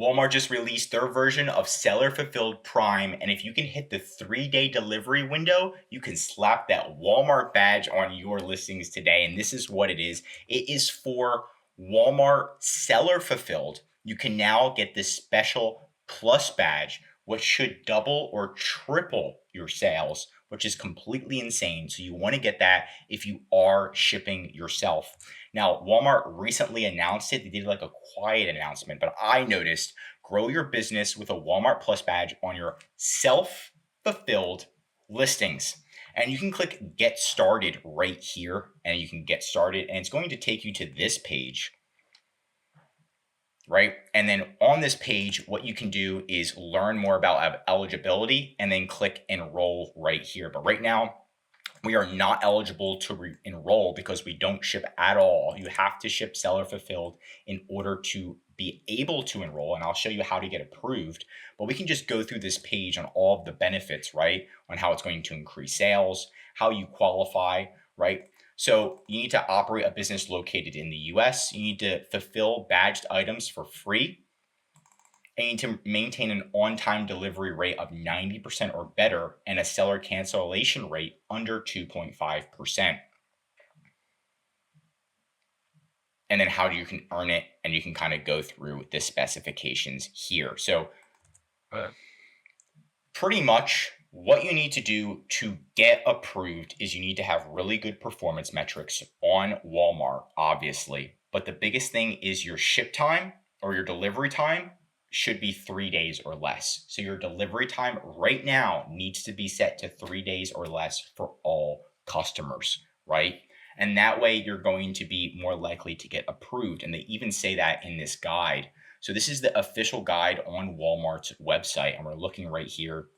Walmart just released their version of Seller Fulfilled Prime, and if you can hit the 3-day delivery window, you can slap that Walmart badge on your listings today. And this is what it is. It is for Walmart Seller Fulfilled. You can now get this special plus badge, which should double or triple your sales, which is completely insane. So you want to get that if you are shipping yourself. Now, Walmart recently announced it. They did like a quiet announcement, but I noticed grow your business with a Walmart Plus badge on your self-fulfilled listings. And you can click Get Started right here, and you can get started, and it's going to take you to this page, right? And then on this page, what you can do is learn more about eligibility and then click Enroll right here. But right now, we are not eligible to enroll because we don't ship at all. You have to ship seller fulfilled in order to be able to enroll. And I'll show you how to get approved, but we can just go through this page on all of the benefits, right? On how it's going to increase sales, how you qualify, right? So you need to operate a business located in the US. You need to fulfill badged items for free. And you need to maintain an on-time delivery rate of 90% or better and a seller cancellation rate under 2.5%. And then how you can earn it, and you can kind of go through the specifications here. So pretty much what you need to do to get approved is you need to have really good performance metrics on Walmart, obviously. But the biggest thing is your ship time or your delivery time should be 3 days or less. So your delivery time right now needs to be set to 3 days or less for all customers, right? And that way you're going to be more likely to get approved. And they even say that in this guide. So this is the official guide on Walmart's website. And we're looking right here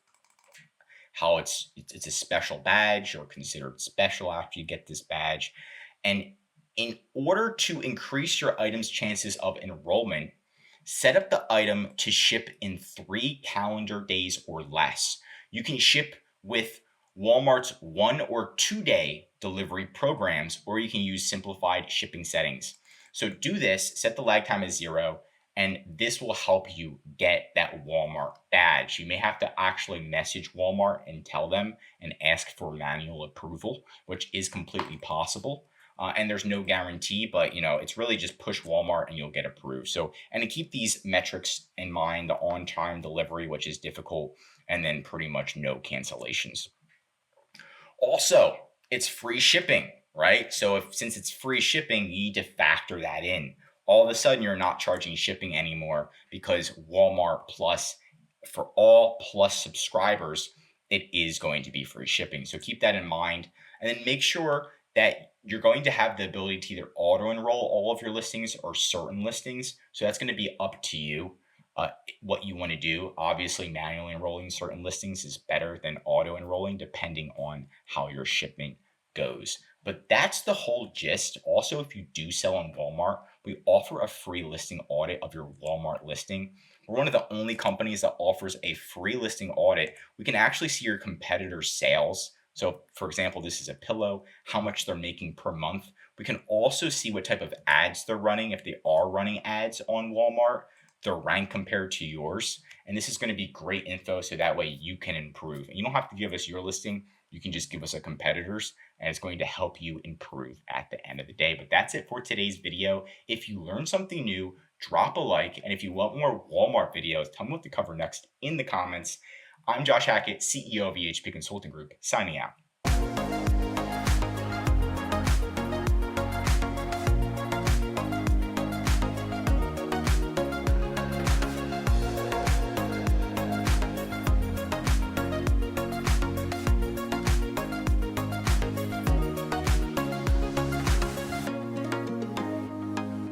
how it's a special badge or considered special after you get this badge. And in order to increase your item's chances of enrollment, set up the item to ship in 3 calendar days or less. You can ship with Walmart's 1 or 2 day delivery programs, or you can use simplified shipping settings. So do this, set the lag time as 0, and this will help you get that Walmart badge. You may have to actually message Walmart and tell them and ask for manual approval, which is completely possible. And there's no guarantee, but it's really just push Walmart and you'll get approved. So, and to keep these metrics in mind, the on-time delivery, which is difficult, and then pretty much no cancellations. Also, it's free shipping, right? So since it's free shipping, you need to factor that in. All of a sudden, you're not charging shipping anymore because Walmart Plus, for all Plus subscribers, it is going to be free shipping. So keep that in mind, and then make sure that you're going to have the ability to either auto enroll all of your listings or certain listings. So that's going to be up to you what you want to do. Obviously, manually enrolling certain listings is better than auto enrolling, depending on how your shipping goes. But that's the whole gist. Also, if you do sell on Walmart, we offer a free listing audit of your Walmart listing. We're one of the only companies that offers a free listing audit. We can actually see your competitors' sales. So for example, this is a pillow, how much they're making per month. We can also see what type of ads they're running. If they are running ads on Walmart, their rank compared to yours. And this is going to be great info, so that way you can improve. And you don't have to give us your listing. You can just give us a competitor's, and it's going to help you improve at the end of the day. But that's it for today's video. If you learned something new, drop a like. And if you want more Walmart videos, tell me what to cover next in the comments. I'm Josh Hackett, CEO of EHP Consulting Group, signing out.